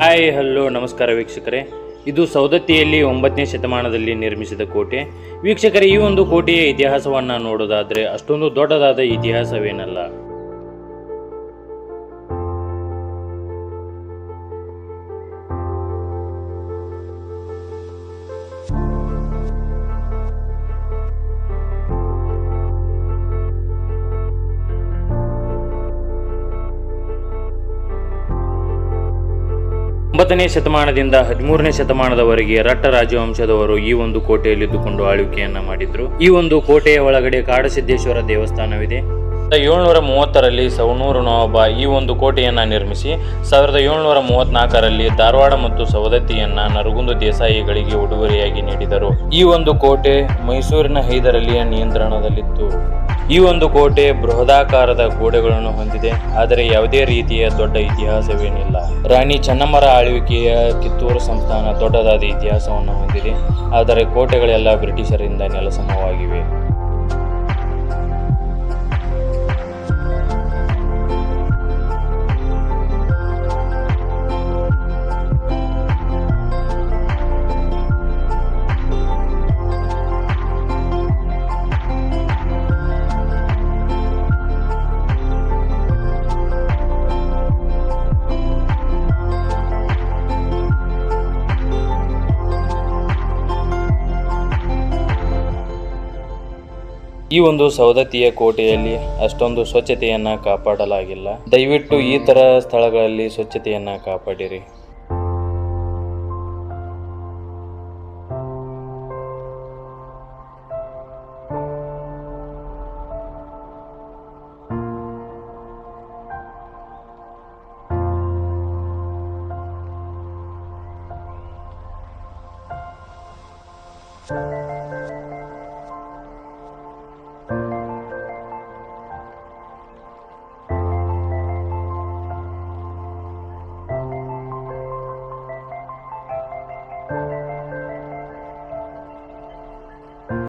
Hi hello ನಮಸ್ಕಾರ ವೀಕ್ಷಕರೇ. ಇದು ಸೌದತ್ತಿಯಲ್ಲಿ 9ನೇ ಶತಮಾನದಲ್ಲಿ ನಿರ್ಮಿಸಿದ ಕೋಟೆ. ವೀಕ್ಷಕರೇ, ಈ ಒಂದು ಕೋಟೆಯ ಇತಿಹಾಸವನ್ನು ನೋಡೋದಾದರೆ ಅಷ್ಟೊಂದು ದೊಡ್ಡದಾದ ಇತಿಹಾಸವೇನಲ್ಲ. ಒಂಬತ್ತನೇ ಶತಮಾನದಿಂದ 13ನೇ ಶತಮಾನದವರೆಗೆ ರಟ್ಟ ರಾಜವಂಶದವರು ಈ ಒಂದು ಕೋಟೆಯಲ್ಲಿದ್ದುಕೊಂಡು ಆಳ್ವಿಕೆಯನ್ನ ಮಾಡಿದ್ರು. ಈ ಒಂದು ಕೋಟೆಯ ಒಳಗಡೆ ಕಾಡಸಿದ್ದೇಶ್ವರ ದೇವಸ್ಥಾನವಿದೆ. 1730ರಲ್ಲಿ ಸವಣೂರು ನವಾಬ ಈ ಒಂದು ಕೋಟೆಯನ್ನ ನಿರ್ಮಿಸಿ 1734ರಲ್ಲಿ ಧಾರವಾಡ ಮತ್ತು ಸವದತ್ತಿಯನ್ನ ನರಗುಂದ ದೇಸಾಯಿಗಳಿಗೆ ಉಡುಗೊರೆಯಾಗಿ ನೀಡಿದರು. ಈ ಒಂದು ಕೋಟೆ ಮೈಸೂರಿನ ಹೈದರಲಿಯ ನಿಯಂತ್ರಣದಲ್ಲಿತ್ತು. ಈ ಒಂದು ಕೋಟೆ ಬೃಹದಾಕಾರದ ಗೋಡೆಗಳನ್ನು ಹೊಂದಿದೆ, ಆದರೆ ಯಾವುದೇ ರೀತಿಯ ದೊಡ್ಡ ಇತಿಹಾಸವೇನಿಲ್ಲ. ರಾಣಿ ಚೆನ್ನಮ್ಮರ ಆಳ್ವಿಕೆಯ ಕಿತ್ತೂರು ಸಂಸ್ಥಾನ ದೊಡ್ಡದಾದ ಇತಿಹಾಸವನ್ನು ಹೊಂದಿದೆ, ಆದರೆ ಕೋಟೆಗಳೆಲ್ಲ ಬ್ರಿಟಿಷರಿಂದ ನೆಲಸಮವಾಗಿವೆ. ಈ ಒಂದು ಸವದತ್ತಿಯ ಕೋಟೆಯಲ್ಲಿ ಅಷ್ಟೊಂದು ಸ್ವಚ್ಛತೆಯನ್ನ ಕಾಪಾಡಲಾಗಿಲ್ಲ. ದಯವಿಟ್ಟು ಈ ತರ ಸ್ಥಳಗಳಲ್ಲಿ ಸ್ವಚ್ಛತೆಯನ್ನ ಕಾಪಾಡಿರಿ.